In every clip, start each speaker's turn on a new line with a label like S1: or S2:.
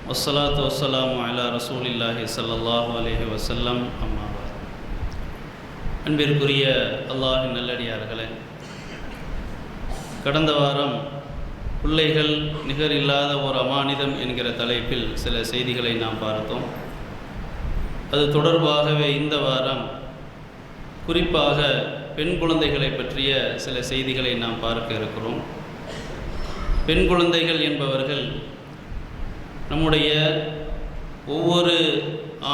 S1: வஸ்ஸலாத்து வஸ்ஸலாமு அலா ரசூலில்லாஹி ஸல்லல்லாஹு அலைஹி வஸல்லம். அம்மா பாத். அன்பிற்குரிய அல்லாஹின் நல்லடியார்களே, கடந்த வாரம் பிள்ளைகள் நிகர் இல்லாத ஒரு அமானிதம் என்கிற தலைப்பில் சில செய்திகளை நாம் பார்த்தோம். அது தொடர்பாகவே இந்த வாரம் குறிப்பாக பெண் குழந்தைகளை பற்றிய சில செய்திகளை நாம் பார்க்க இருக்கிறோம். பெண் குழந்தைகள் என்பவர்கள் நம்முடைய ஒவ்வொரு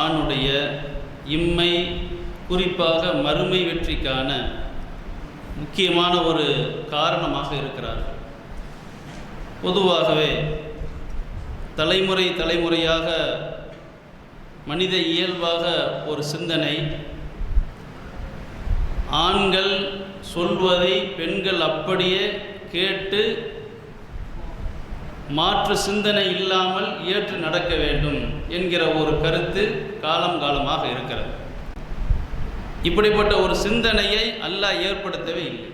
S1: ஆணுடைய இம்மை, குறிப்பாக மறுமை வெற்றிக்கான முக்கியமான ஒரு காரணமாக இருக்கிறார்கள். பொதுவாகவே தலைமுறையாக மனித இயல்பாக ஒரு சிந்தனை, ஆண்கள் சொல்வதை பெண்கள் அப்படியே கேட்டு மாற்று சிந்தனை இல்லாமல் ஏற்று நடக்க வேண்டும் என்கிற ஒரு கருத்து காலமாக இருக்கிறது. இப்படிப்பட்ட ஒரு சிந்தனையை அல்லாஹ் ஏற்படுத்தவே இல்லை.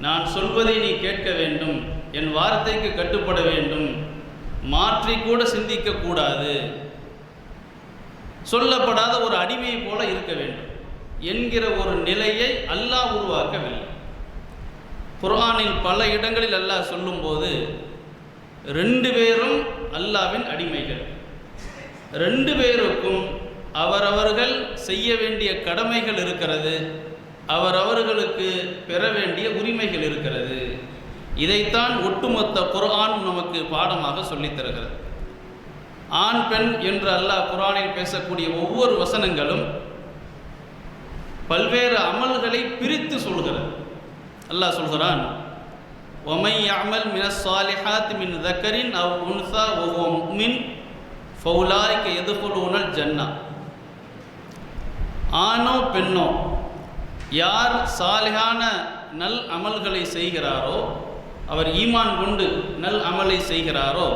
S1: நான் சொல்வதை நீ கேட்க வேண்டும், என் வார்த்தைக்கு கட்டுப்பட வேண்டும், மாற்றி கூட சிந்திக்கக்கூடாது, சொல்லப்படாத ஒரு அடிமையை போல இருக்க வேண்டும் என்கிற ஒரு நிலையை அல்லாஹ் உருவாக்கவில்லை. குர்ஆனில் பல இடங்களில் அல்லாஹ் சொல்லும்போது 2 பேரும் அல்லாஹ்வின் அடிமைகள், 2 பேருக்கும் அவரவர்கள் செய்ய வேண்டிய கடமைகள் இருக்கிறது, அவரவர்களுக்கு பெற வேண்டிய உரிமைகள் இருக்கிறது. இதைத்தான் ஒட்டுமொத்த குர்ஆன் நமக்கு பாடமாக சொல்லித் தருகிறது. ஆண் பெண் என்று அல்லாஹ் குர்ஆனில் பேசக்கூடிய ஒவ்வொரு வசனங்களும் பல்வேறு அமல்களை பிரித்து சொல்கிறது. அல்லாஹ் சொல்கிறான், وَمَنْ يَعْمَلْ مِنَ الصَّالِحَاتِ مِنْ ذَكَرٍ أَوْ أُنْثَى وَهُوَ مُؤْمِنٌ فَأُولَٰئِكَ يَدْخُلُونَ الْجَنَّةَ. ஆணோ பெண்ணோ யார் சாலிஹான நல் அமல்களை செய்கிறாரோ, அவர் ஈமான் கொண்டு நல் அமலை செய்கிறாரோ,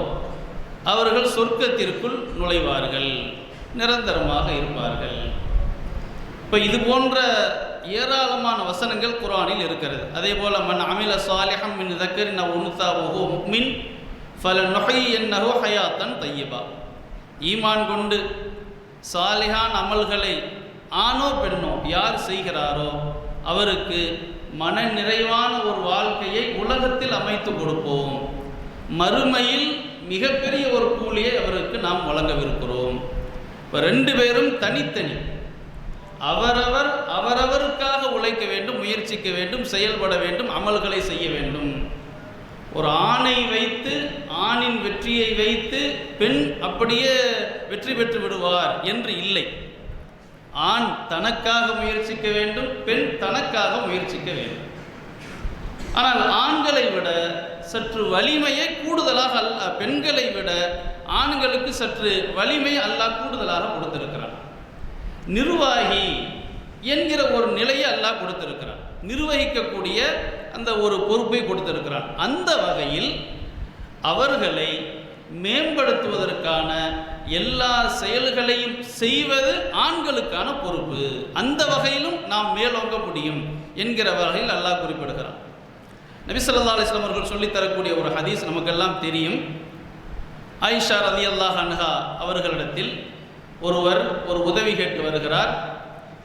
S1: அவர்கள் சொர்க்கத்திற்குள் நுழைவார்கள், நிரந்தரமாக இருப்பார்கள். இப்போ இது போன்ற ஏராளமான வசனங்கள் குர்ஆனில் இருக்கிறது. அதே போல் மன் அமில சாலிஹம் மின் தக்கரின் அவ் உன்ஸா வஹுவ முஃமின் ஃபலனுஹய்யின்னஹு ஹயாத்தன் தய்யிபா. ஈமான் கொண்டு சாலிஹான் அமல்களை ஆணோ பெண்ணோ யார் செய்கிறாரோ அவருக்கு மன நிறைவான ஒரு வாழ்க்கையை உலகத்தில் அமைத்து கொடுப்போம், மறுமையில் மிகப்பெரிய ஒரு கூலியை அவருக்கு நாம் வழங்கவிருக்கிறோம். இப்போ 2 பேரும் தனித்தனி, அவரவருக்காக உழைக்க வேண்டும், முயற்சிக்க வேண்டும், செயல்பட வேண்டும், அமல்களை செய்ய வேண்டும். ஒரு ஆணை வைத்து, ஆணின் வெற்றியை வைத்து பெண் அப்படியே வெற்றி பெற்று விடுவார் என்று இல்லை. ஆண் தனக்காக முயற்சிக்க வேண்டும், பெண் தனக்காக முயற்சிக்க வேண்டும். ஆனால் ஆண்களை விட சற்று வலிமையை கூடுதலாக பெண்களை விட ஆண்களுக்கு சற்று வலிமை அல்லாஹ் கூடுதலாக கொடுத்திருக்கிறான். நிர்வாகி என்கிற ஒரு நிலையை அல்லாஹ் கொடுத்திருக்கிறான், நிர்வகிக்கக்கூடிய அந்த ஒரு பொறுப்பை கொடுத்திருக்கிறான். அந்த வகையில் அவர்களை மேம்படுத்துவதற்கான எல்லா செயல்களையும் செய்வது ஆண்களுக்கான பொறுப்பு. அந்த வகையிலும் நாம் மேலோங்க முடியும் என்கிற வகையில் அல்லாஹ் குறிப்பிடுகிறான். நபி ஸல்லல்லாஹு அலைஹி வஸல்லம் அவர்கள் சொல்லித்தரக்கூடிய ஒரு ஹதீஸ் நமக்கெல்லாம் தெரியும். ஆயிஷா ரலியல்லாஹு அன்ஹா அவர்களிடத்தில் ஒருவர் ஒரு உதவி கேட்டு வருகிறார்.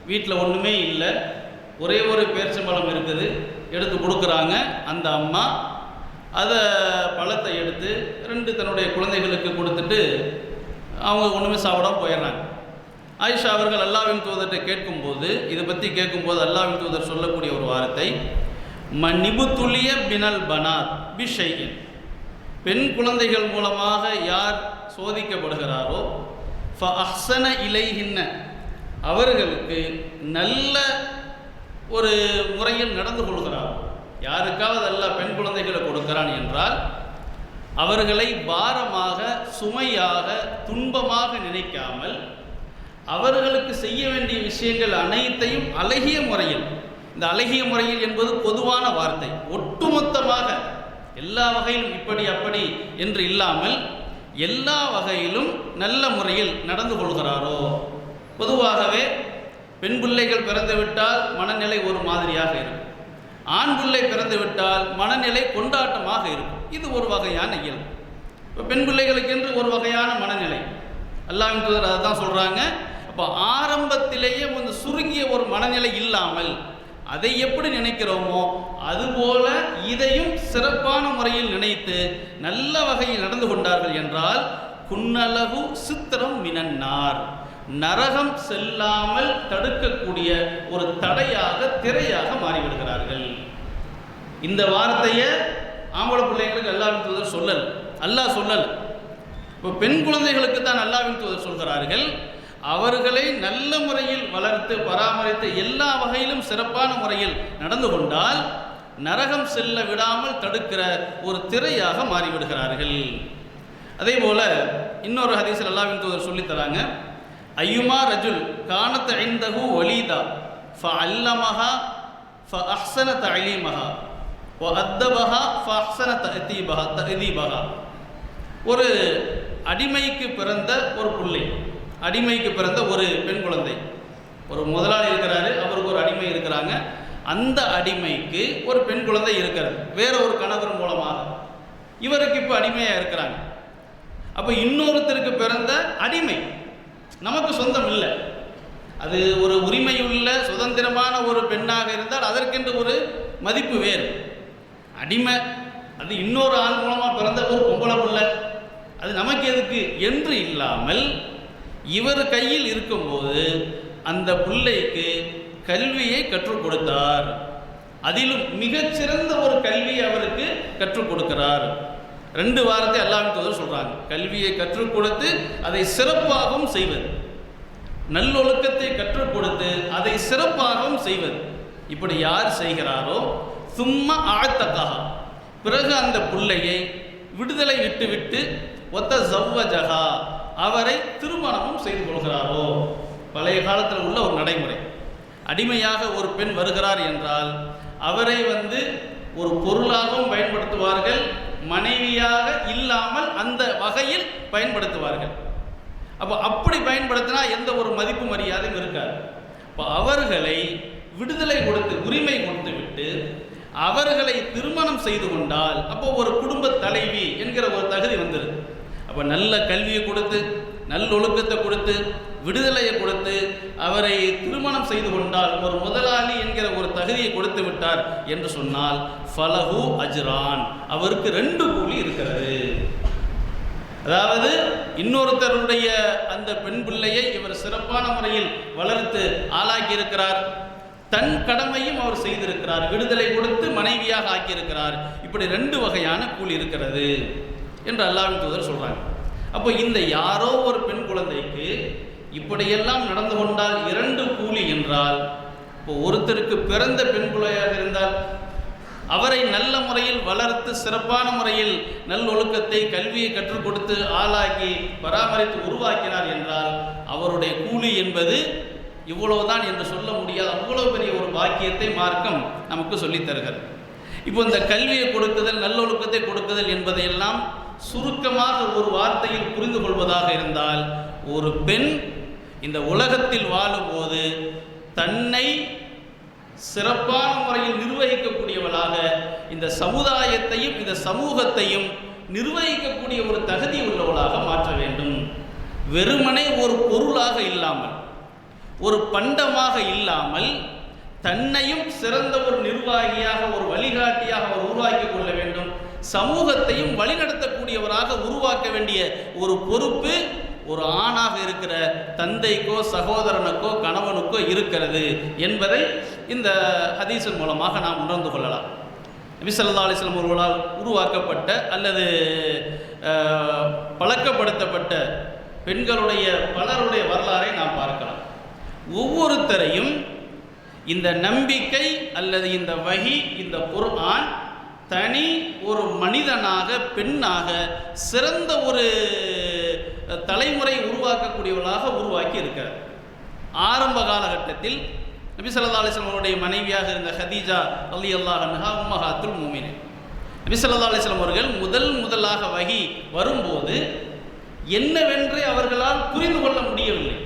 S1: வீட்டில் ஒன்றுமே இல்லை, ஒரே ஒரு பேரிச்சம்பழம் இருக்குது, எடுத்து கொடுக்குறாங்க. அந்த அம்மா அதை பழத்தை எடுத்து 2 தன்னுடைய குழந்தைகளுக்கு கொடுத்துட்டு அவங்க ஒன்றுமே சாப்பிடாம போயிடுறாங்க. ஆயிஷா அவர்கள் அல்லாஹ்வின் தூதர்கிட்ட கேட்கும்போது, இதை பற்றி கேட்கும்போது அல்லாஹ்வின் தூதர் சொல்லக்கூடிய ஒரு வார்த்தை, மன்னிபுத்துலிய பினல் பனாத் பிஷையின். பெண் குழந்தைகள் மூலமாக யார் சோதிக்கப்படுகிறாரோ ஃபஅஹ்ஸன இலைஹின்ன, அவர்களுக்கு நல்ல ஒரு முறையில் நடந்து கொள்கிறார். யாருக்காவது அல்லாஹ் பெண் குழந்தைகளை கொடுக்கிறான் என்றால் அவர்களை பாரமாக, சுமையாக, துன்பமாக நினைக்காமல் அவர்களுக்கு செய்ய வேண்டிய விஷயங்கள் அனைத்தையும் அழகிய முறையில், இந்த அழகிய முறையில் என்பது பொதுவான வார்த்தை, ஒட்டுமொத்தமாக எல்லா வகையிலும் இப்படி அப்படி என்று இல்லாமல் எல்லா வகையிலும் நல்ல முறையில் நடந்து கொள்கிறாரோ. பொதுவாகவே பெண் பிள்ளைகள் பிறந்துவிட்டால் மனநிலை ஒரு மாதிரியாக இருக்கும், ஆண் பிள்ளை பிறந்துவிட்டால் மனநிலை கொண்டாட்டமாக இருக்கும். இது ஒரு வகையான இயல்பு. இப்போ பெண் பிள்ளைகளுக்கு என்று ஒரு வகையான மனநிலை அல்லாஹ்வின் தூதர் அதை தான் சொல்கிறாங்க. அப்போ ஆரம்பத்திலேயே வந்து சுருங்கிய ஒரு மனநிலை இல்லாமல் அதை எப்படி நினைக்கிறோமோ அதுபோல இதையும் சிறப்பான முறையில் நினைத்து நல்ல வகையில் நடந்து கொண்டார்கள் என்றால் குன்னலகு சித்திரம் மினன்னார், நரகம் செல்லாமல் தடுக்கக்கூடிய ஒரு தடையாக திரையாக மாறிவிடுகிறார்கள். இந்த வார்த்தையை ஆம்பளை பிள்ளைங்களுக்கு அல்லாஹ்வின் தூதர் சொல்லல், அல்லாஹ் சொல்லல். இப்போ பெண் குழந்தைகளுக்கு தான் அல்லாஹ்வின் தூதர் சொல்கிறார்கள். அவர்களை நல்ல முறையில் வளர்த்து பராமரித்து எல்லா வகையிலும் சிறப்பான முறையில் நடந்து கொண்டால் நரகம் செல்ல விடாமல் தடுக்கிற ஒரு திரையாக மாறிவிடுகிறார்கள். அதே போல இன்னொரு ஹதீஸில் அல்லாஹ்வின் தூதர் சொல்லித்தராங்க, ஐயுமா ரஜுல் கானத் இந்தஹு வலீதா ஃபஅல்லமஹா ஃபஅஹ்ஸன தஅலீமஹா வஅத்தபஹா ஃபஅஹ்ஸன தஅதீபஹா. ஒரு அடிமைக்கு பிறந்த ஒரு பிள்ளை, அடிமைக்கு பிறந்த ஒரு பெண் குழந்தை, ஒரு முதலாளி இருக்கிறாரு, அவருக்கு ஒரு அடிமை இருக்கிறாங்க. அந்த அடிமைக்கு ஒரு பெண் குழந்தை இருக்கிறது வேற ஒரு கணவர் மூலமாக. இவருக்கு இப்போ அடிமையாக இருக்கிறாங்க. அப்போ இன்னொருத்தருக்கு பிறந்த அடிமை நமக்கு சொந்தம் இல்லை, அது ஒரு உரிமையுள்ள சுதந்திரமான ஒரு பெண்ணாக இருந்தால் அதற்கென்று ஒரு மதிப்பு வேறு. அடிமை அது இன்னொரு ஆண் மூலமாக பிறந்த ஒரு பொம்பளை பிள்ளை, அது நமக்கு எதுக்கு என்று இல்லாமல் இவர் கையில் இருக்கும்போது அந்த பிள்ளைக்கு கல்வியை கற்றுக் கொடுத்தார். அதிலும் மிகச்சிறந்த ஒரு கல்வியை அவருக்கு கற்றுக் கொடுக்கிறார். 2 வாரத்தை அல்லாஹ்வின் தூதர் சொல்றாங்க. கல்வியை கற்றுக் கொடுத்து அதை சிறப்பாகவும் செய்வது, நல்லொழுக்கத்தை கற்றுக் கொடுத்து அதை சிறப்பாகவும் செய்வது. இப்படி யார் செய்கிறாரோ சும்மா ஆழ்த்தக்கா, பிறகு அந்த பிள்ளையை விடுதலை விட்டுவிட்டு ஒத்த ஜவ்வஜகா, அவரை திருமணமும் செய்து கொள்கிறாரோ. பழைய காலத்தில் உள்ள ஒரு நடைமுறை, அடிமையாக ஒரு பெண் வருகிறார் என்றால் அவரை வந்து ஒரு பொருளாகவும் பயன்படுத்துவார்கள், மனைவியாக இல்லாமல் அந்த வகையில் பயன்படுத்துவார்கள். அப்போ அப்படி பயன்படுத்தினா எந்த ஒரு மதிப்பு மரியாதையும் இருக்காது. இப்போ அவர்களை விடுதலை கொடுத்து உரிமை கொடுத்து விட்டு அவர்களை திருமணம் செய்து கொண்டால் அப்போ ஒரு குடும்ப தலைவி என்கிற ஒரு தகுதி வந்துடுது. அப்போ நல்ல கல்வியை கொடுத்து நல்லொழுக்கத்தை கொடுத்து விடுதலையை கொடுத்து அவரை திருமணம் செய்து கொண்டால் ஒரு முதலாளி என்கிற ஒரு தகுதியை கொடுத்து விட்டார் என்று சொன்னால் ஃபலஹு அஜ்ரான், அவருக்கு 2 கூலி இருக்கிறது. அதாவது இன்னொருத்தருடைய அந்த பெண் பிள்ளையை இவர் சிறப்பான முறையில் வளர்த்து ஆளாக்கி இருக்கிறார், தன் கடமையும் அவர் செய்திருக்கிறார், விடுதலை கொடுத்து மனைவியாக ஆக்கியிருக்கிறார். இப்படி 2 வகையான கூலி இருக்கிறது என்று அல்லாஹ்வின் தூதர் சொல்றாங்க. அப்போ இந்த யாரோ ஒரு பெண் குழந்தைக்கு இப்படியெல்லாம் நடந்து கொண்டால் 2 கூலி என்றால், இப்போ ஒருத்தருக்கு பிறந்த பெண் பிள்ளையாக இருந்தால் அவரை நல்ல முறையில் வளர்த்து சிறப்பான முறையில் நல்லொழுக்கத்தை கல்வியை கற்றுக் கொடுத்து ஆளாக்கி பராமரித்து உருவாக்கினார் என்றால் அவருடைய கூலி என்பது இவ்வளவுதான் என்று சொல்ல முடியாது. அவ்வளவு பெரிய ஒரு பாக்கியத்தை மார்க்கம் நமக்கு சொல்லித் தருகிறது. இப்போ இந்த கல்வியை கொடுக்குதல் நல்லொழுக்கத்தை கொடுக்குதல் என்பதையெல்லாம் சுருக்கமாக ஒரு வார்த்தையில் புரிந்து கொள்வதாக இருந்தால், ஒரு பெண் இந்த உலகத்தில் வாழும்போது தன்னை சிறப்பான முறையில் நிர்வகிக்கக்கூடியவளாக இந்த சமுதாயத்தையும் இந்த சமூகத்தையும் நிர்வகிக்கக்கூடிய ஒரு தகுதி உள்ளவளாக மாற்ற வேண்டும். வெறுமனே ஒரு பொருளாக இல்லாமல் ஒரு பண்டமாக இல்லாமல் தன்னையும் சிறந்த ஒரு நிர்வாகியாக ஒரு வழிகாட்டியாக அவர் உருவாக்கி கொள்ள வேண்டும். சமூகத்தையும் வழிநடத்தக்கூடியவராக உருவாக்க வேண்டிய ஒரு பொறுப்பு ஒரு ஆணாக இருக்கிற தந்தைக்கோ சகோதரனுக்கோ கணவனுக்கோ இருக்கிறது என்பதை இந்த ஹதீஸின் மூலமாக நாம் உணர்ந்து கொள்ளலாம். நபி ஸல்லல்லாஹு அலைஹி வஸல்லம் அவர்களால் உருவாக்கப்பட்ட அல்லது பழக்கப்படுத்தப்பட்ட பெண்களுடைய பலருடைய வரலாறை நாம் பார்க்கலாம். ஒவ்வொருத்தரையும் இந்த நம்பிக்கை அல்லது இந்த வஹி இந்த குர்ஆன் தனி ஒரு மனிதனாக பெண்ணாக சிறந்த ஒரு தலைமுறை உருவாக்கக்கூடியவர்களாக உருவாக்கி இருக்கிறார். ஆரம்ப காலகட்டத்தில் நபி ஸல்லல்லாஹு அலைஹி வஸல்லம் அவருடைய மனைவியாக இருந்த ஹதீஜா ரலியல்லாஹு அன்ஹா உம்மஹாத்துல் முஃமினீன், நபி ஸல்லல்லாஹு அலைஹி வஸல்லம் அவர்கள் முதலாக வஹி வரும்போது என்னவென்று அவர்களால் புரிந்து கொள்ள முடியவில்லை.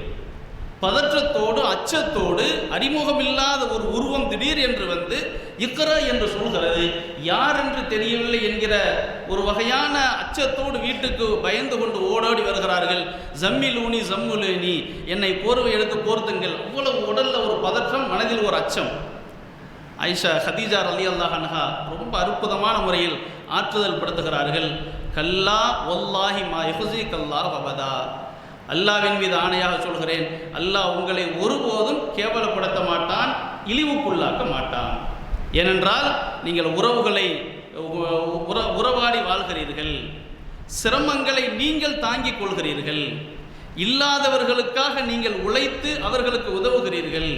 S1: பதற்றத்தோடு அச்சத்தோடு அறிமுகமில்லாத ஒரு உருவம் திடீர் என்று வந்து இக்ரா என்று சொல்கிறது. யார் என்று தெரியவில்லை என்கிற ஒரு வகையான அச்சத்தோடு வீட்டுக்கு பயந்து கொண்டு ஓடோடி வருகிறார்கள். ஜம்மிலூனி ஜம்முலேனி, என்னை போர்வை எடுத்து போர்த்துங்கள். அவ்வளவு உடல்ல ஒரு பதற்றம், மனதில் ஒரு அச்சம். ஆயிஷா ஹதீஜா ரலியல்லாஹு அன்ஹா ரொம்ப அற்புதமான முறையில் ஆற்றுதல் படுத்துகிறார்கள். கல்லா வல்லாஹி மா யுஹ்ஸிகல்லாஹு அபதா, அல்லாவின் மீது ஆணையாக சொல்கிறேன், அல்லாஹ் உங்களை ஒருபோதும் கேவலப்படுத்த மாட்டான், இழிவுக்குள்ளாக்க மாட்டான். ஏனென்றால் நீங்கள் உறவுகளை உறவாடி வாழ்கிறீர்கள், சிரமங்களை நீங்கள் தாங்கிக் கொள்கிறீர்கள், இல்லாதவர்களுக்காக நீங்கள் உழைத்து அவர்களுக்கு உதவுகிறீர்கள்,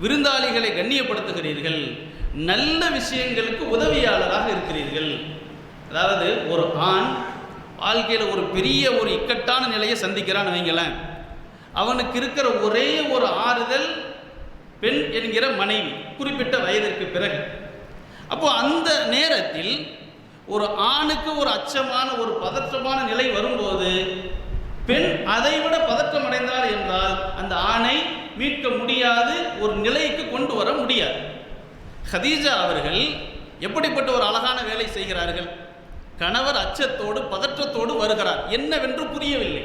S1: விருந்தாளிகளை கண்ணியப்படுத்துகிறீர்கள், நல்ல விஷயங்களுக்கு உதவியாளராக இருக்கிறீர்கள். அதாவது ஒரு ஆண் வாழ்க்கையில் ஒரு பெரிய ஒரு இக்கட்டான நிலையை சந்திக்கிறான்னு வைங்களேன், அவனுக்கு இருக்கிற ஒரே ஒரு ஆறுதல் பெண் என்கிற மனைவி, குறிப்பிட்ட வயதிற்கு பிறகு. அப்போ அந்த நேரத்தில் ஒரு ஆணுக்கு ஒரு அச்சமான ஒரு பதற்றமான நிலை வரும்போது பெண் அதைவிட பதற்றம் அடைந்தார் என்றால் அந்த ஆணை மீட்க முடியாது, ஒரு நிலைக்கு கொண்டு வர முடியாது. ஹதீஜா அவர்கள் எப்படிப்பட்ட ஒரு அழகான வேலை செய்கிறார்கள். கணவர் அச்சத்தோடு பதற்றத்தோடு வருகிறார், என்னவென்று புரியவில்லை.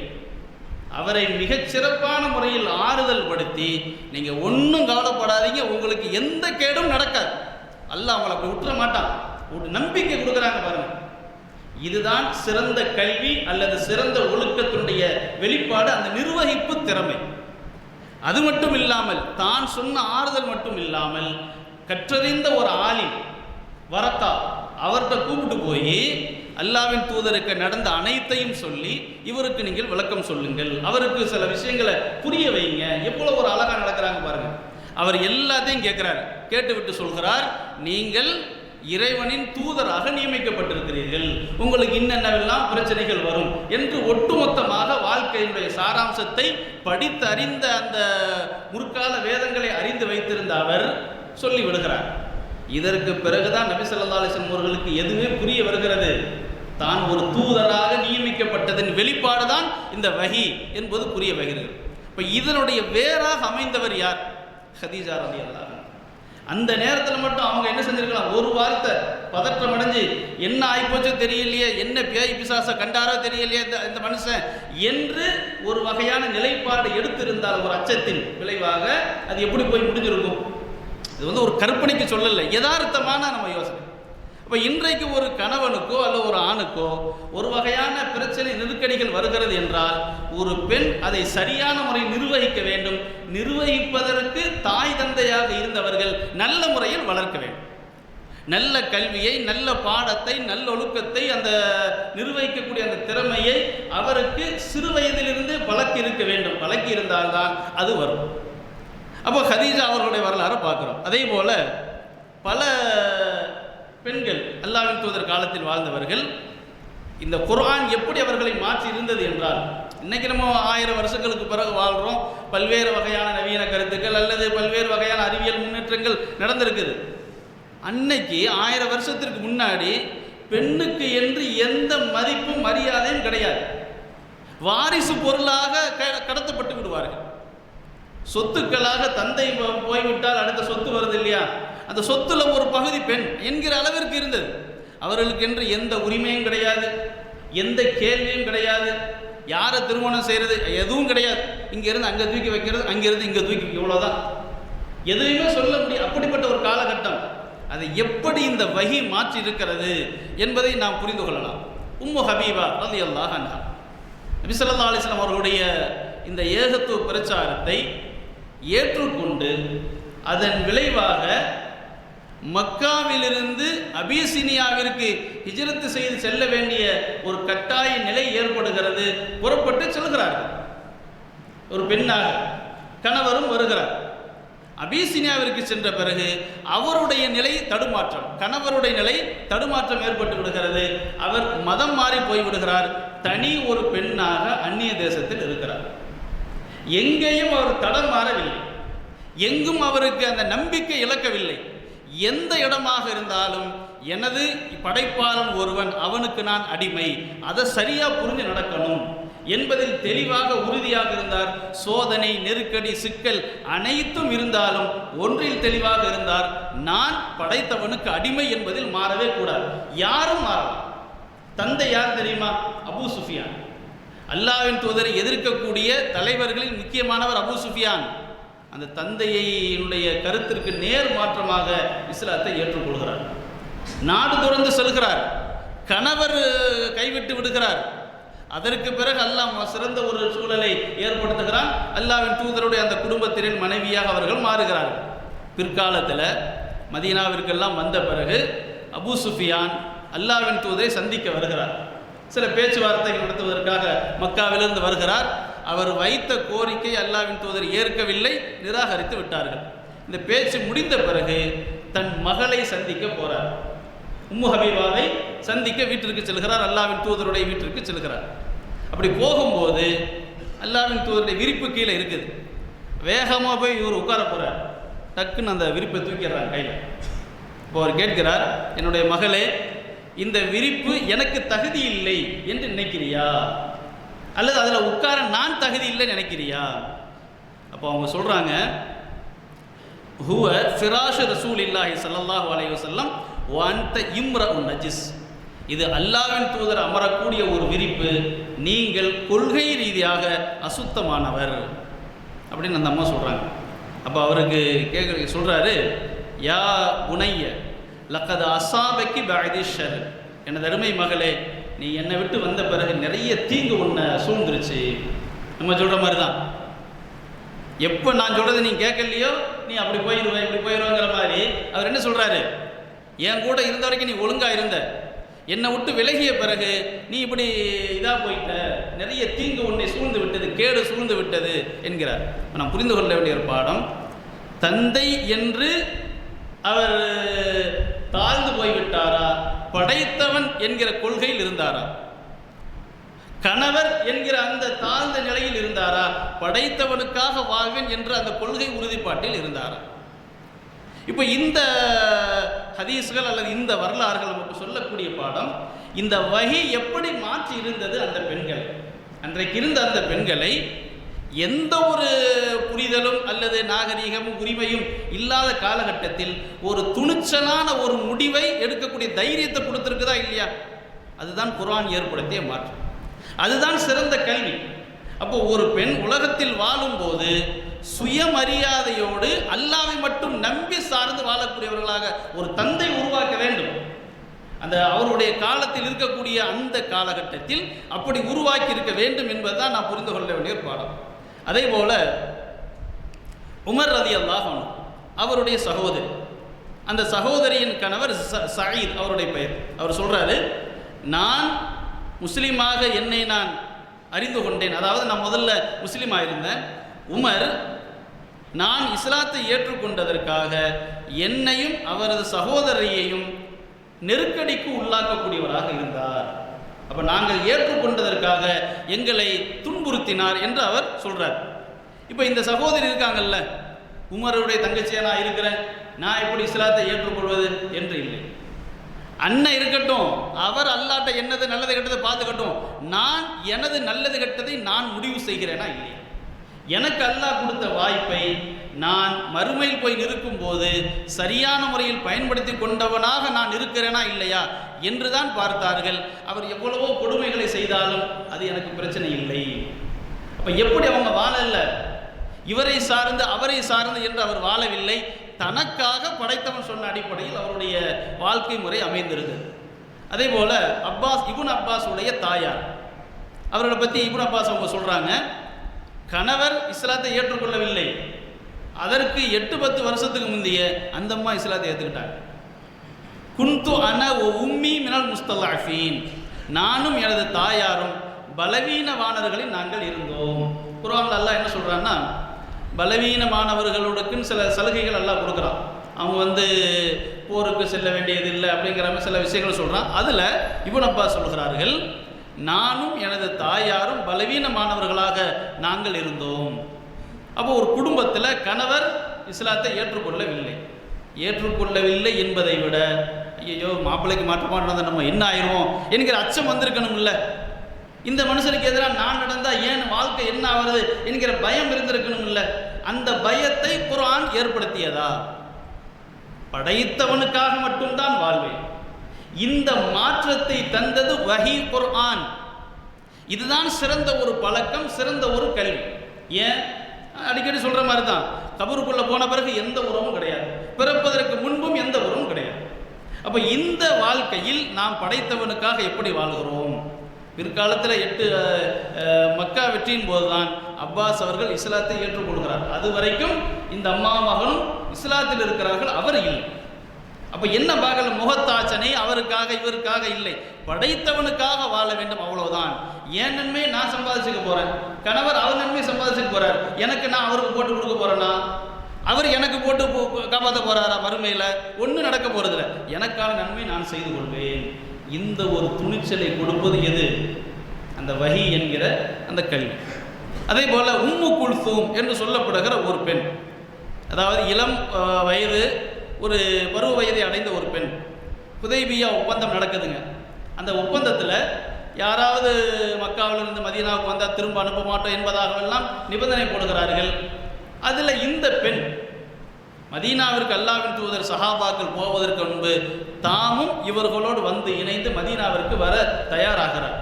S1: அவரை மிகச் சிறப்பான முறையில் ஆறுதல் படுத்தி, நீங்கள் ஒன்றும் கவலைப்படாதீங்க, உங்களுக்கு எந்த கேடும் நடக்காது, அல்லாஹ் அவங்களை அப்படி விட்டுற மாட்டான், ஒரு நம்பிக்கை கொடுக்குறாங்க பாருங்க. இதுதான் சிறந்த கல்வி அல்லது சிறந்த ஒழுக்கத்தினுடைய வெளிப்பாடு, அந்த நிர்வகிப்பு திறமை. அது மட்டும் இல்லாமல் தான் சொன்ன ஆறுதல் மட்டும் இல்லாமல் கற்றறிந்த ஒரு ஆலிம் வரக்கா அவர்கிட்ட கூப்பிட்டு போய் அல்லாவின் தூதருக்கு நடந்த அனைத்தையும் சொல்லி, இவருக்கு நீங்கள் விளக்கம் சொல்லுங்கள், அவருக்கு சில விஷயங்களை புரிய வைங்க. எவ்வளவு ஒரு அழகா நடக்கிறாங்க பாருங்க. அவர் எல்லாத்தையும் கேட்கிறார், கேட்டுவிட்டு சொல்கிறார், நீங்கள் இறைவனின் தூதராக நியமிக்கப்பட்டிருக்கிறீர்கள், உங்களுக்கு இன்னென்னவெல்லாம் பிரச்சனைகள் வரும் என்று ஒட்டுமொத்தமாக வாழ்க்கையினுடைய சாராம்சத்தை படித்து அறிந்த அந்த முற்கால வேதங்களை அறிந்து வைத்திருந்த அவர் சொல்லி விடுகிறார். இதற்கு பிறகுதான் நபி ஸல்லல்லாஹு அலைஹி வஸல்லம் அவர்களுக்கு எதுவே புரிய வருகிறது. தான் ஒரு தூதராக நியமிக்கப்பட்டதன் வெளிப்பாடு தான் இந்த வஹி என்பது புரிய வருகிறது. இப்போ இதனுடைய வேறாக அமைந்தவர் யார்? ஹதீஜா ரலியல்லாஹு அன்ஹா. அந்த நேரத்தில் மட்டும் அவங்க என்ன செஞ்சிருக்கலாம், ஒரு வார்த்தை பதற்றம் அடைஞ்சு என்ன ஆயிப்போச்சோ தெரியலையே, என்ன பேய் பிசாசை கண்டாரோ தெரியலையே இந்த மனுஷன் என்று ஒரு வகையான நிலைப்பாடு எடுத்திருந்தால் ஒரு அச்சத்தின் விளைவாக அது எப்படி போய் முடிஞ்சிருக்கும்? இது வந்து ஒரு கற்பனைக்கு சொல்லலை, யதார்த்தமான நம்ம யோசனை. இப்போ இன்றைக்கு ஒரு கணவனுக்கோ அல்லது ஒரு ஆணுக்கோ ஒரு வகையான பிரச்சனை நெருக்கடிகள் வருகிறது என்றால் ஒரு பெண் அதை சரியான முறையில் நிர்வகிக்க வேண்டும். நிர்வகிப்பதற்கு தாய் தந்தையாக இருந்தவர்கள் நல்ல முறையில் வளர்க்க வேண்டும். நல்ல கல்வியை, நல்ல பாடத்தை, நல்ல ஒழுக்கத்தை, அந்த நிர்வகிக்கக்கூடிய அந்த திறமையை அவருக்கு சிறு வயதிலிருந்து பழக்கி இருக்க வேண்டும். பழக்கி இருந்தால்தான் அது வரும். அப்போ ஹதீஜா அவர்களுடைய வரலாறு பார்க்குறோம். அதே போல பல பெண்கள் அல்லாஹ்வின் தூதர் காலத்தில் வாழ்ந்தவர்கள் இந்த குர்ஆன் எப்படி அவர்களை மாற்றி இருந்தது என்றால், இன்னைக்கு நம்ம 1000 வருஷங்களுக்கு பிறகு வாழ்கிறோம், பல்வேறு வகையான நவீன கருத்துக்கள் அல்லது பல்வேறு வகையான அறிவியல் முன்னேற்றங்கள் நடந்திருக்குது. அன்னைக்கு 1000 வருஷத்திற்கு முன்னாடி பெண்ணுக்கு என்று எந்த மதிப்பும் மரியாதையும் கிடையாது. வாரிசு பொருளாக கடத்தப்பட்டு விடுவார்கள். சொத்துக்களாக தந்தை போய்விட்டால் அடுத்த சொத்து வருது இல்லையா, அந்த சொத்துல ஒரு பகுதி பெண் என்கிற அளவிற்கு இருந்தது. அவர்களுக்கு என்று எந்த உரிமையும் கிடையாது, எந்த கேள்வியும் கிடையாது, யாரை திருமணம் செய்கிறது எதுவும் கிடையாது. இங்கிருந்து அங்கே தூக்கி வைக்கிறது, அங்கிருந்து இங்கே தூக்கி, இவ்வளோதான், எதுவுமே சொல்ல முடியும். அப்படிப்பட்ட ஒரு காலகட்டம். அதை எப்படி இந்த வஹி மாற்றி இருக்கிறது என்பதை நாம் புரிந்து கொள்ளலாம். உம்மு ஹபீபா ரலியல்லாஹு அன்ஹா நபி ஸல்லல்லாஹு அலைஹி வஸல்லம் அவர்களுடைய இந்த ஏகத்துவ பிரச்சாரத்தை ஏற்றுக்கொண்டு அதன் விளைவாக மக்காவிலிருந்து அபிசீனியாவிற்கு ஹிஜ்ரத் செய்து செல்ல வேண்டிய ஒரு கட்டாய நிலை ஏற்படுகிறது. புறப்பட்டு செல்கிறார்கள். ஒரு பெண்ணாக கணவரும் வருகிறார். அபிசீனியாவிற்கு சென்ற பிறகு அவருடைய நிலை தடுமாற்றம், கணவருடைய நிலை தடுமாற்றம் ஏற்பட்டு விடுகிறது. அவர் மதம் மாறி போய்விடுகிறார். தனி ஒரு பெண்ணாக அந்நிய தேசத்தில் இருக்கிறார். எங்கேயும் அவர் தடம் மாறவில்லை, எங்கும் அவருக்கு அந்த நம்பிக்கை இழக்கவில்லை. எந்த இடமாக இருந்தாலும் எனது படைப்பாளன் ஒருவன், அவனுக்கு நான் அடிமை, அதை சரியா புரிஞ்சு நடக்கணும் என்பதில் தெளிவாக உறுதியாக இருந்தார். சோதனை, நெருக்கடி, சிக்கல் அனைத்தும் இருந்தாலும் ஒன்றில் தெளிவாக இருந்தார், நான் படைத்தவனுக்கு அடிமை என்பதில் மாறவே கூடாது. யாரும் மாறலாம். தந்தை யார் தெரியுமா? அபூ சுஃபியான். அல்லாஹ்வின் தூதரை எதிர்க்கக்கூடிய தலைவர்களில் முக்கியமானவர் அபூ சுஃபியான். அந்த தந்தையினுடைய கருத்திற்கு நேர் மாற்றமாக இஸ்லாத்தை ஏற்றுக்கொள்கிறார். நாடு துறந்து செல்கிறார். கணவர் கைவிட்டு விடுகிறார். அதற்கு பிறகு அல்லாஹ் சிறந்த ஒரு சூழலை ஏற்படுத்துகிறான். அல்லாஹ்வின் தூதருடைய அந்த குடும்பத்தினர் மனைவியாக அவர்கள் மாறுகிறார்கள். பிற்காலத்தில் மதீனாவிற்கெல்லாம் வந்த பிறகு அபூ சுஃபியான் அல்லாஹ்வின் தூதரை சந்திக்க வருகிறார். சில பேச்சுவார்த்தைகள் நடத்துவதற்காக மக்காவிலிருந்து வருகிறார். அவர் வைத்த கோரிக்கை அல்லாஹ்வின் தூதர் ஏற்கவில்லை, நிராகரித்து விட்டார்கள். இந்த பேச்சு முடிந்த பிறகு தன் மகளை சந்திக்க போறார். உம்மு ஹபீபாவை சந்திக்க வீட்டிற்கு செல்கிறார். அல்லாஹ்வின் தூதருடைய வீட்டிற்கு செல்கிறார். அப்படி போகும்போது அல்லாஹ்வின் தூதருடைய விரிப்பு கீழே இருக்குது. வேகமாக போய் இவர் உட்கார போறார். டக்குன்னு அந்த விரிப்பை தூக்கிறார் கையில். இப்போ அவர் கேட்கிறார், என்னுடைய மகளே, இந்த விரிப்பு எனக்கு தகுதி இல்லை என்று நினைக்கிறியா, அல்லது அதில் உட்கார நான் தகுதி இல்லைன்னு நினைக்கிறியா? அப்போ அவங்க சொல்றாங்க, ஹுவ ஃபிராஷு ரசூலில்லாஹி ஸல்லல்லாஹு அலைஹி வஸல்லம் வ அன்த இம்ரஉன் நஜிஸ். இது அல்லாஹ்வின் தூதர் அமரக்கூடிய ஒரு விரிப்பு, நீங்கள் கொள்கை ரீதியாக அசுத்தமானவர் அப்படின்னு அந்த அம்மா சொல்றாங்க. அப்போ அவருக்கு சொல்றாரு, யா புனைய லக்கது அசாபக்கி பஅதி ஷர். எனது அருமை மகளே, நீ என்னை விட்டு வந்த பிறகு நிறைய தீங்கு உன்னை சூழ்ந்துருச்சு. நம்ம சொல்கிற மாதிரி தான், எப்போ நான் சொல்கிறது நீ கேட்கலையோ நீ அப்படி போயிடுவேன் இப்படி போயிடுவேங்கிற மாதிரி அவர் என்ன சொல்கிறாரு, என் கூட இருந்த வரைக்கும் நீ ஒழுங்காக இருந்த, என்னை விட்டு விலகிய பிறகு நீ இப்படி இதாக போயிட்ட, நிறைய தீங்கு உன்னை சூழ்ந்து விட்டது, கேடு சூழ்ந்து விட்டது என்கிறார். நான் புரிந்து கொள்ள வேண்டிய ஒரு பாடம், தந்தை என்று அவர் தாழ்ந்து போய்விட்டாரா, படைத்தவன் என்கிற கொள்கையில் இருந்தாரா? கணவர் என்கிற அந்த தாழ்ந்த நிலையில் இருந்தாரா, படைத்தவனுக்காக வாழ்வேன் என்ற அந்த கொள்கை உறுதிப்பாட்டில் இருந்தாரா? இப்போ இந்த ஹதீஸ்கள் அல்லது இந்த வரலாறுகள் நமக்கு சொல்லக்கூடிய பாடம், இந்த வகை எப்படி மாற்றி இருந்தது அந்த பெண்கள். அன்றைக்கு இருந்த அந்த பெண்களை எந்த ஒரு புரிதலும் அல்லது நாகரீகமும் உரிமையும் இல்லாத காலகட்டத்தில் ஒரு துணிச்சலான ஒரு முடிவை எடுக்கக்கூடிய தைரியத்தை கொடுத்துருக்குதா இல்லையா? அதுதான் குர்ஆன் ஏற்படுத்திய மாற்றம், அதுதான் சிறந்த கல்வி. அப்போ ஒரு பெண் உலகத்தில் வாழும்போது சுயமரியாதையோடு அல்லாஹ்வை மட்டும் நம்பி சார்ந்து வாழக்கூடியவர்களாக ஒரு தந்தை உருவாக்க வேண்டும். அந்த அவருடைய காலத்தில் இருக்கக்கூடிய அந்த காலகட்டத்தில் அப்படி உருவாக்கி இருக்க வேண்டும் என்பதுதான் நான் புரிந்து கொள்ள வேண்டிய ஒரு பாடம். அதே போல உமர் ரலியல்லாஹு அன்ஹு அவருடைய சகோதரி, அந்த சகோதரியின் கணவர் சயீத் அவருடைய பெயர். அவர் சொல்றாரு, நான் முஸ்லீமாக என்னை நான் அறிந்து கொண்டேன், அதாவது நான் முதல்ல முஸ்லீமாக இருந்தேன். உமர் நான் இஸ்லாத்தை ஏற்றுக்கொண்டதற்காக என்னையும் அவரது சகோதரியையும் நெருக்கடிக்கு உள்ளாக்கக்கூடியவராக இருந்தார். அப்போ நாங்கள் ஏற்றுக்கொண்டதற்காக எங்களை துன்புறுத்தினார் என்று அவர் சொல்றார். இப்போ இந்த சகோதரி இருக்காங்கல்ல, உமருடைய தங்கச்சியாக நான் இருக்கிறேன், நான் எப்படி இஸ்லாத்தை ஏற்றுக்கொள்வது என்று இல்லை. அண்ணன் இருக்கட்டும், அவர் அல்லாட்ட என்னது நல்லது கெட்டதை பார்த்துக்கட்டும், நான் எனது நல்லது கெட்டதை நான் முடிவு செய்கிறேனா இல்லையா? எனக்கு அல்லாஹ் கொடுத்த வாய்ப்பை நான் மறுமையில் போய் நிற்கும் போது சரியான முறையில் பயன்படுத்தி கொண்டவனாக நான் இருக்கிறேனா இல்லையா என்றுதான் பார்த்தார்கள். அவர் எவ்வளவோ கொடுமைகளை செய்தாலும் அது எனக்கு பிரச்சனை இல்லை. அப்போ எப்படி அவங்க வாழல, இவரை சார்ந்து அவரை சார்ந்து என்று அவர் வாழவில்லை. தனக்காக படைத்தவன் சொன்ன அடிப்படையில் அவருடைய வாழ்க்கை முறை அமைந்திருந்தது. அதே போல இப்னு அப்பாஸ் உடைய தாயார், அவர்களை பற்றி இப்னு அப்பாஸ் அவங்க சொல்றாங்க, கணவர் இஸ்லாத்தை ஏற்றுக்கொள்ளவில்லை, அதற்கு 8-10 வருஷத்துக்கு முந்தைய அந்த அம்மா இஸ்லாத்தை ஏற்றுக்கிட்டாங்க. குந்து அன உம்மி மினல் முஸ்தலஃபீன், நானும் எனது தாயாரும் பலவீனமானவர்களில் நாங்கள் இருந்தோம். குர்ஆன்ல அல்லாஹ் என்ன சொல்றான்னா, பலவீனமானவர்களுக்குன்னு சில சலுகைகள் அல்லாஹ் கொடுக்குறான். அவங்க போருக்கு செல்ல வேண்டியது இல்லை அப்படிங்கிற மாதிரி சில விஷயங்களை சொல்கிறான். அதில் இப்னு அப்பாஸ் சொல்கிறார்கள், நானும் எனது தாயாரும் பலவீனமானவர்களாக நாங்கள் இருந்தோம். அப்போ ஒரு குடும்பத்தில் கணவர் இஸ்லாத்தை ஏற்றுக்கொள்ளவில்லை என்பதை விட ஐயோ மாப்பிள்ளைக்கு மாற்றமாக நடந்தால் நம்ம என்ன ஆயிரும் என்கிற அச்சம் வந்திருக்கணும் இல்லை. இந்த மனுஷனுக்கு எதிராக நான் நடந்தால் ஏன் வாழ்க்கை என்ன ஆகிறது என்கிற பயம் இருந்திருக்கணும் இல்லை. அந்த பயத்தை குர்ஆன் ஏற்படுத்தியதா? படைத்தவனுக்காக மட்டும்தான் வாழ்வேன். இந்த மாற்றத்தை தந்தது வஹி குர்ஆன். இதுதான் சிறந்த ஒரு பழக்கம், சிறந்த ஒரு கல்வி. ஏன் அடிக்கடி சொல்ற மாதிரி தான், கபருக்குள்ள போன பிறகு எந்த உறவும் கிடையாது, பிறப்பதற்கு முன்பும் எந்த உறவும் கிடையாது. அப்ப இந்த வாழ்க்கையில் நாம் படைத்தவனுக்காக எப்படி வாழ்கிறோம்? பிற்காலத்தில் 8 மக்கா வெற்றியின் போதுதான் அப்பாஸ் அவர்கள் இஸ்லாத்தை ஏற்றுக்கொள்கிறார். அது வரைக்கும் இந்த அம்மா மகனும் இஸ்லாத்தில் இருக்கிறார்கள், அவர் இல்லை. அப்ப என்ன பார்க்கல, முகத்தாச்சனை அவருக்காக இவருக்காக இல்லை, படைத்தவனுக்காக வாழ வேண்டும், அவ்வளவுதான். என் நன்மையை நான் சம்பாதிச்சுக்க போறேன், கணவர் அவர் நன்மையை சம்பாதிச்சுட்டு போறார், எனக்கு நான் அவருக்கு போட்டு கொடுக்க போறேன்னா, அவர் எனக்கு போட்டு காப்பாற்ற போறாரா? மறுமையில ஒன்றும் நடக்க போறதில்லை, எனக்கான நன்மை நான் செய்து கொள்வேன். இந்த ஒரு துணிச்சலை கொடுப்பது எது? அந்த வஹி என்கிற அந்த கல்வி. அதே போல உம்மு குல்சூம் என்று சொல்லப்படுகிற ஒரு பெண், அதாவது இளம் வயது, ஒரு பருவ வயதை அடைந்த ஒரு பெண். ஹுதைபியா ஒப்பந்தம் நடக்குதுங்க. அந்த ஒப்பந்தத்தில் யாராவது மக்காவிலிருந்து மதீனாவுக்கு வந்தால் திரும்ப அனுப்ப மாட்டோம் என்பதாகவெல்லாம் நிபந்தனை போடுகிறார்கள். அதில் இந்த பெண் மதீனாவிற்கு அல்லாஹ்வின் தூதர் சஹாபாக்கள் போவதற்கு முன்பு தாமும் இவர்களோடு வந்து இணைந்து மதீனாவிற்கு வர தயாராகிறார்.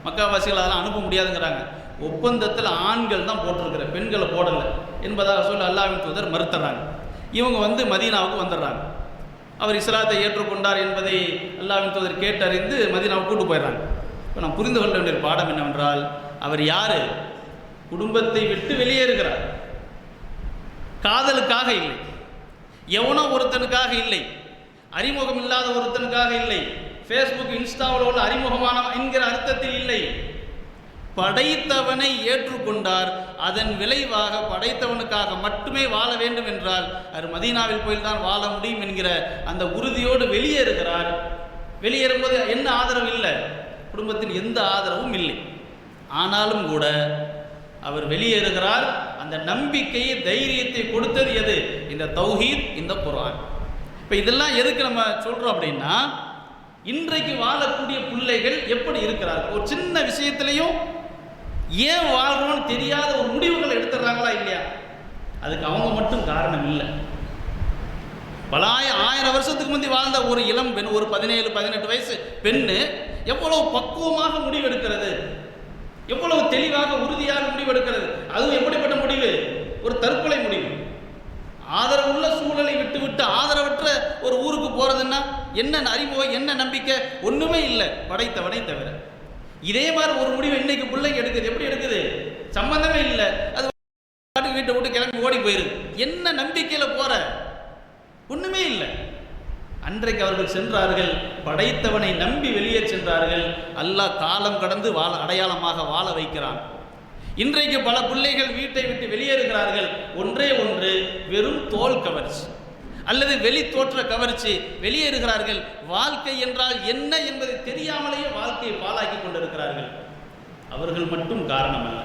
S1: மக்காவாசிகள் அதெல்லாம் அனுப்ப முடியாதுங்கிறாங்க. ஒப்பந்தத்தில் ஆண்கள் தான் போட்டிருக்கிற, பெண்களை போடலை என்பதாக சொல்லி அல்லாஹ்வின் தூதர் மறுத்துறாங்க. இவங்க வந்து மதீனாவுக்கு வந்துடுறாங்க. அவர் இஸ்லாத்தை ஏற்றுக்கொண்டார் என்பதை அல்லாஹ்வின் தூதர் கேட்டறிந்து மதீனாவுக்கு கூட்டு போயிடுறாங்க. இப்போ நான் புரிந்து கொள்ள வேண்டிய பாடம் என்னவென்றால், அவர் யாரு? குடும்பத்தை விட்டு வெளியேறுகிறார். காதலுக்காக இல்லை, எவனோ ஒருத்தனுக்காக இல்லை, அறிமுகம் இல்லாத ஒருத்தனுக்காக இல்லை, ஃபேஸ்புக் இன்ஸ்டாவில் உள்ள அறிமுகமான என்கிற அர்த்தத்தில் இல்லை. படைத்தவனை ஏற்றுக்கொண்டார். அதன் விளைவாக படைத்தவனுக்காக மட்டுமே வாழ வேண்டும் என்றால் அது மதீனாவில் போய்தான் வாழ முடியும் என்கிற அந்த உறுதியோடு வெளியேறுகிறார். வெளியேறும்போது என்ன ஆதரவு இல்லை, குடும்பத்தின் எந்த ஆதரவும் இல்லை. ஆனாலும் கூட அவர் வெளியேறுகிறார். அந்த நம்பிக்கையை, தைரியத்தை கொடுத்தது எது? இந்த தௌஹீத், இந்த குர்ஆன். இப்போ இதெல்லாம் எதுக்கு நம்ம சொல்றோம் அப்படின்னா, இன்றைக்கு வாழக்கூடிய பிள்ளைகள் எப்படி இருக்கிறார்கள், ஒரு சின்ன விஷயத்திலையும் ஏன் வாழ்றோம்னு தெரியாத ஒரு முடிவுகள் எடுத்துடுறாங்களா இல்லையா? அதுக்கு அவங்க மட்டும் காரணம் இல்லை. பல ஆயிரம் வருஷத்துக்கு முந்தி வாழ்ந்த ஒரு இளம் பெண், ஒரு 17-18 வயசு பெண்ணு எவ்வளவு பக்குவமாக முடிவெடுக்கிறது, எவ்வளவு தெளிவாக உறுதியாக முடிவெடுக்கிறது. அதுவும் எப்படிப்பட்ட முடிவு? ஒரு தற்கொலை முடிவு. ஆதரவுள்ள சூழலை விட்டு ஆதரவற்ற ஒரு ஊருக்கு போறதுன்னா என்ன அறிமுகம், என்ன நம்பிக்கை? ஒண்ணுமே இல்லை, படைத்தவனை தவிர. இதே மாதிரி ஒரு முடிவு இன்னைக்கு பிள்ளைங்க எடுக்குது. எப்படி எடுக்குது? சம்பந்தமே இல்லை, அது வீட்டை விட்டு கிளம்பி ஓடி போயிருது. என்ன நம்பிக்கையில போற? ஒண்ணுமே இல்லை. அன்றைக்கு அவர்கள் சென்றார்கள், படைத்தவனை நம்பி வெளியே சென்றார்கள். அல்லாஹ் காலம் கடந்து வாழ அடையாளமாக வாழ வைக்கிறான். இன்றைக்கு பல பிள்ளைகள் வீட்டை விட்டு வெளியேறுகிறார்கள். ஒன்றே ஒன்று, வெறும் தோல் கவர்ச்சி அல்லது வெளி தோற்ற கவர்ச்சி, வெளியேறுகிறார்கள். வாழ்க்கை என்றால் என்ன என்பதை தெரியாமலேயே வாழ்க்கையை பாழாக்கி கொண்டிருக்கிறார்கள். அவர்கள் மட்டும் காரணம் அல்ல,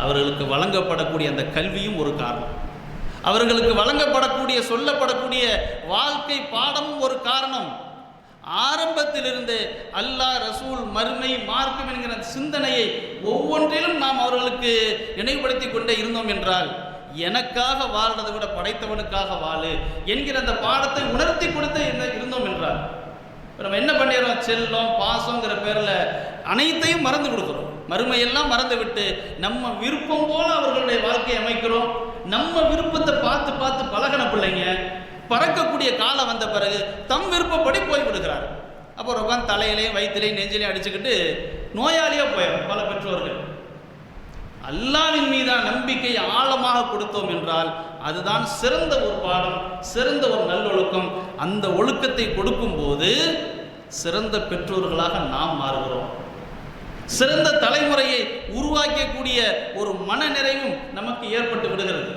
S1: அவர்களுக்கு வழங்கப்படக்கூடிய அந்த கல்வியும் ஒரு காரணம். அவர்களுக்கு வழங்கப்படக்கூடிய, சொல்லப்படக்கூடிய வாழ்க்கை பாடமும் ஒரு காரணம். ஆரம்பத்திலிருந்து அல்லாஹ், ரசூல், மறுமை, மார்க்கம் என்கிற சிந்தனையை ஒவ்வொன்றிலும் நாம் அவர்களுக்கு நினைவுபடுத்தி கொண்டே இருந்தோம் என்றால், எனக்காக வாழ்றதை விட படைத்தவனுக்காக வாழு என்கிற அந்த பாடத்தை உணர்த்தி கொடுத்து இருந்தோம் என்றால், நம்ம என்ன பண்ணிடுறோம்? செல்லம், பாசங்கிற பேரில் அனைத்தையும் மறந்து கொடுக்குறோம். மறுமையெல்லாம் மறந்து விட்டு நம்ம விருப்பம் போல அவர்களுடைய வாழ்க்கையை அமைக்கிறோம். நம்ம விருப்பத்தை பார்த்து பார்த்து பழகின பிள்ளைங்க பறக்கக்கூடிய காலம் வந்த பிறகு தம் விருப்பப்படி போய் விடுகிறார். அப்புறம் உட்காந்து தலையிலையும் வயிற்றுலையும் நெஞ்சிலையும் அடிச்சுக்கிட்டு நோயாளியாக போயிடும் பல பெற்றோர்கள். அல்லாஹ்வின் மீதான நம்பிக்கை ஆழமாக கொடுத்தோம் என்றால் அதுதான் சிறந்த ஒரு பாடம், சிறந்த ஒரு நல்லொழுக்கம். அந்த ஒழுக்கத்தை கொடுக்கும்போது சிறந்த பெற்றோர்களாக நாம் மாறுகிறோம். சிறந்த தலைமுறையை உருவாக்கக்கூடிய ஒரு மன நிறைவும் நமக்கு ஏற்பட்டு விடுகிறது.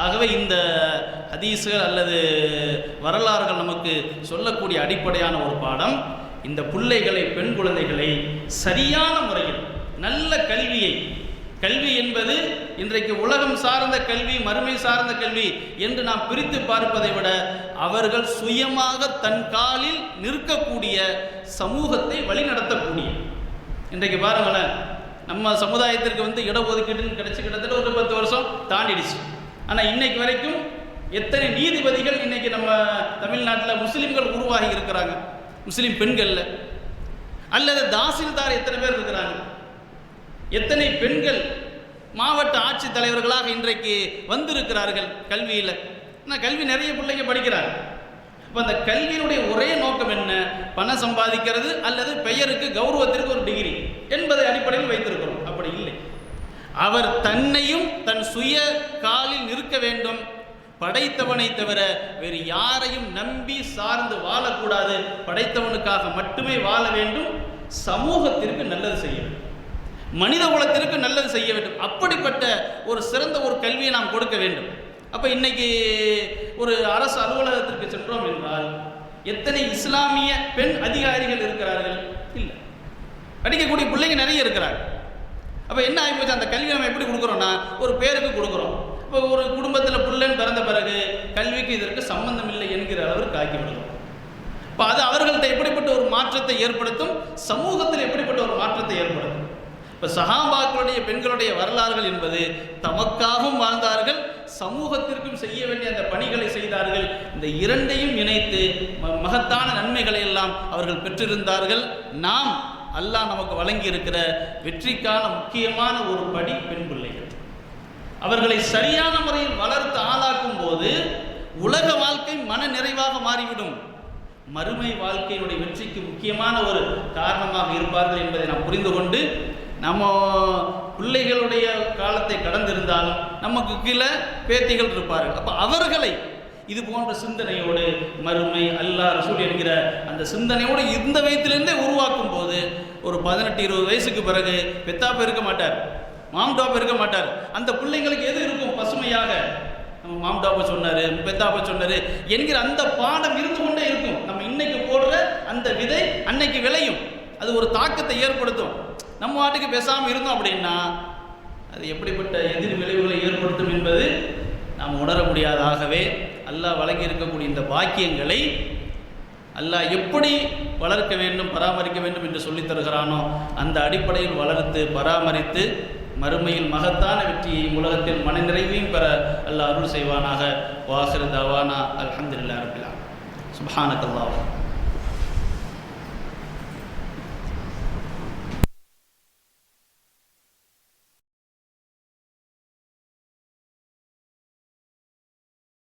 S1: ஆகவே இந்த ஹதீஸ்கள் அல்லது வரலாறுகள் நமக்கு சொல்லக்கூடிய அடிப்படையான ஒரு பாடம், இந்த பிள்ளைகளை, பெண் குழந்தைகளை சரியான முறையில் நல்ல கல்வியை, கல்வி என்பது இன்றைக்கு உலகம் சார்ந்த கல்வி, மறுமை சார்ந்த கல்வி என்று நாம் பிரித்து பார்ப்பதை விட அவர்கள் சுயமாக தன் காலில் நிற்கக்கூடிய சமூகத்தை வழிநடத்தக்கூடிய. இன்றைக்கு பாருங்களேன், நம்ம சமுதாயத்திற்கு இடஒதுக்கீடுன்னு கிடைச்சி கிட்டத்தட்ட ஒரு 10 வருஷம் தாண்டிடுச்சு. ஆனால் இன்னைக்கு வரைக்கும் எத்தனை நீதிபதிகள் இன்னைக்கு நம்ம தமிழ்நாட்டில் முஸ்லீம்கள் உருவாகி இருக்கிறாங்க, முஸ்லீம் பெண்கள்ல. அல்லது தாசில்தார் எத்தனை பேர் இருக்கிறாங்க, எத்தனை பெண்கள் மாவட்ட ஆட்சித் தலைவர்களாக இன்றைக்கு வந்திருக்கிறார்கள் கல்வியில். ஆனால் கல்வி நிறைய பிள்ளைங்க படிக்கிறாங்க. இப்போ அந்த கல்வியினுடைய ஒரே நோக்கம் என்ன? பணம் சம்பாதிக்கிறது அல்லது பெயருக்கு கௌரவத்திற்கு ஒரு டிகிரி என்பதை அடிப்படையில் வைத்திருக்கிறோம். அப்படி இல்லை. அவர் தன்னையும் தன் சுய காலில் நிற்க வேண்டும். படைத்தவனை தவிர வேறு யாரையும் நம்பி சார்ந்து வாழக்கூடாது. படைத்தவனுக்காக மட்டுமே வாழ வேண்டும். சமூகத்திற்கு நல்லது செய்ய வேண்டும், மனித குலத்திற்கு நல்லது செய்ய வேண்டும். அப்படிப்பட்ட ஒரு சிறந்த ஒரு கல்வியை நாம் கொடுக்க வேண்டும். அப்போ இன்னைக்கு ஒரு அரசு அலுவலகத்திற்கு சென்றோம் என்றால் எத்தனை இஸ்லாமிய பெண் அதிகாரிகள் இருக்கிறார்கள்? இல்லை. படிக்கக்கூடிய பிள்ளைங்க நிறைய இருக்கிறாங்க. அப்போ என்ன ஆகிப்போச்சு? அந்த கல்வி நம்ம எப்படி கொடுக்குறோம்னா ஒரு பேருக்கு கொடுக்குறோம். இப்போ ஒரு குடும்பத்தில் பிள்ளைன்னு பிறந்த பிறகு கல்விக்கு இதற்கு சம்பந்தம் இல்லை என்கிற அளவிற்கு ஆக்கி விடுறோம். இப்போ அது அவர்கள்ட்ட எப்படிப்பட்ட ஒரு மாற்றத்தை ஏற்படுத்தும், சமூகத்தில் எப்படிப்பட்ட ஒரு மாற்றத்தை ஏற்படுத்தும். இப்போ சஹாபாக்களுடைய பெண்களுடைய வரலாறுகள் என்பது தமக்காகவும் வாழ்ந்தார்கள், சமூகத்திற்கும் செய்ய வேண்டிய அந்த பணிகளை செய்தார்கள். இந்த இரண்டையும் இணைத்து மகத்தான நன்மைகளை எல்லாம் அவர்கள் பெற்றிருந்தார்கள். நாம் அல்லாஹ் நமக்கு வழங்கி இருக்கிற வெற்றிக்கான முக்கியமான ஒரு படி பெண் பிள்ளைகள். அவர்களை சரியான முறையில் வளர்த்து ஆளாக்கும் போது உலக வாழ்க்கை மன நிறைவாக மாறிவிடும். மறுமை வாழ்க்கையினுடைய வெற்றிக்கு முக்கியமான ஒரு காரணமாக இருப்பார்கள் என்பதை நாம் புரிந்து கொண்டு, நம்ம பிள்ளைகளுடைய காலத்தை கடந்திருந்தாலும் நமக்கு கீழே பேத்திகள் இருப்பார்கள். அப்போ அவர்களை இது போன்ற சிந்தனையோடு மறுமை அல்லாஹ் ரசூல் என்கிற அந்த சிந்தனையோடு இந்த வயதிலிருந்தே உருவாக்கும் போது ஒரு 18-20 வயசுக்கு பிறகு பெத்தாப்ப இருக்க மாட்டார், மாம்டாப்ப இருக்க மாட்டார். அந்த பிள்ளைங்களுக்கு எது இருக்கும்? பசுமையாக நம்ம மாம்டாப்ப சொன்னார், பெத்தாப்ப சொன்னார் என்கிற அந்த பாடம் இருந்து கொண்டே இருக்கும். நம்ம இன்னைக்கு போடுற அந்த விதை அன்னைக்கு விளையும். அது ஒரு தாக்கத்தை ஏற்படுத்தும். நம்ம வாட்டுக்கு பேசாமல் இருந்தோம் அப்படின்னா அது எப்படிப்பட்ட எதிர் விளைவுகளை ஏற்படுத்தும் என்பது நாம் உணர முடியாதாகவே அல்லாஹ் வழங்கி இருக்கக்கூடிய இந்த பாக்கியங்களை அல்லாஹ் எப்படி வளர்க்க வேண்டும், பராமரிக்க வேண்டும் என்று சொல்லித் தருகிறானோ அந்த அடிப்படையில் வளர்த்து பராமரித்து மறுமையில் மகத்தான வெற்றியையும் உலகத்தில் மனநிறைவையும் பெற அல்லாஹ் அருள் செய்வானாக. வாஹிரு தவானா அல்ஹம்துலில்லாஹி ரப்பில் ஆலமீன். சுப்ஹானக்கல்லாஹ்.